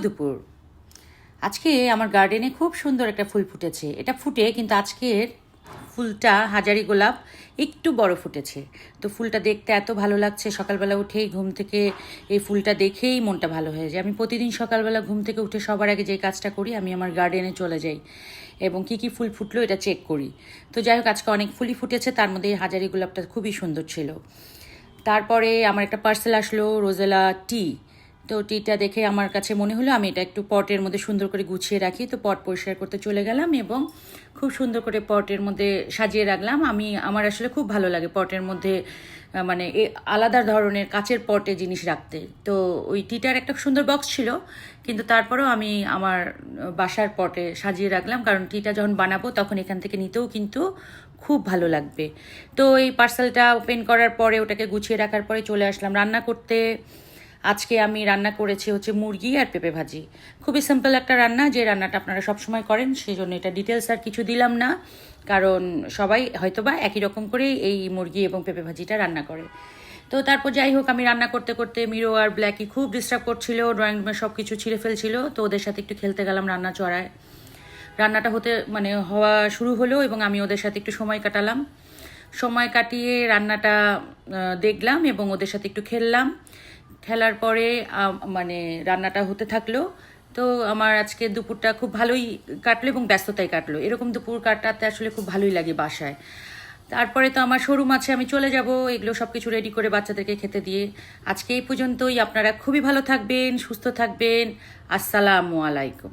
দুপুর। আজকে আমার গার্ডেনে খুব সুন্দর একটা ফুল ফুটেছে। এটা ফুটে কিন্তু আজকের ফুলটা হাজারি গোলাপ একটু বড় ফুটেছে। তো ফুলটা দেখতে এত ভালো লাগছে, সকালবেলা উঠেই ঘুম থেকে এই ফুলটা দেখেই মনটা ভালো হয়ে যায়। আমি প্রতিদিন সকালবেলা ঘুম থেকে উঠে সবার আগে যে কাজটা করি, আমি আমার গার্ডেনে চলে যাই এবং কী কী ফুল ফুটলো এটা চেক করি। তো যাই হোক, আজকে অনেক ফুলই ফুটেছে, তার মধ্যে এই হাজারি গোলাপটা খুবই সুন্দর ছিল। তারপরে আমার একটা পার্সেল আসলো রোজেলা টি। তো টিটা দেখে আমার কাছে মনে হলো আমি এটা একটু পটের মধ্যে সুন্দর করে গুছিয়ে রাখি। তো পট পরিষ্কার করতে চলে গেলাম এবং খুব সুন্দর করে পটের মধ্যে সাজিয়ে রাখলাম। আমার আসলে খুব ভালো লাগে পটের মধ্যে মানে আলাদা ধরনের কাচের পটে জিনিস রাখতে। তো ওই টিটার একটা সুন্দর বক্স ছিল, কিন্তু তারপরেও আমি আমার বাসার পটে সাজিয়ে রাখলাম, কারণ টিটা যখন বানাবো তখন এখান থেকে নিতেও কিন্তু খুব ভালো লাগবে। তো এই পার্সেলটা ওপেন করার পরে ওটাকে গুছিয়ে রাখার পরে চলে আসলাম রান্না করতে। আজকে আমি রান্না করেছি হচ্ছে মুরগি আর পেঁপে ভাজি। খুবই সিম্পল একটা রান্না, যে রান্নাটা আপনারা সবসময় করেন, সেই জন্য এটা ডিটেলস আর কিছু দিলাম না, কারণ সবাই হয়তোবা একই রকম করেই এই মুরগি এবং পেঁপে ভাজিটা রান্না করে। তো তারপর যাই হোক, আমি রান্না করতে করতে মিরো আর ব্ল্যাকি খুব ডিস্টার্ব করছিল, ড্রয়িং রুমে সব কিছু ছিঁড়ে ফেলছিল। তো ওদের সাথে একটু খেলতে গেলাম রান্না চড়ায়। রান্নাটা হওয়া শুরু হলো এবং আমি ওদের সাথে একটু সময় কাটালাম। সময় কাটিয়ে রান্নাটা দেখলাম এবং ওদের সাথে একটু খেলার পরে রান্নাটা হতে থাকলো। তো আমার আজকে দুপুরটা খুব ভালোই কাটলো এবং ব্যস্ততায় কাটলো। এরকম দুপুর কাটাতে আসলে খুব ভালোই লাগে বাসায়। তারপরে তো আমার শোরুম আছে, আমি চলে যাব এগুলো সব কিছু রেডি করে বাচ্চাদেরকে খেতে দিয়ে। আজকে এই পর্যন্তই। আপনারা খুবই ভালো থাকবেন, সুস্থ থাকবেন। আসসালামু আলাইকুম।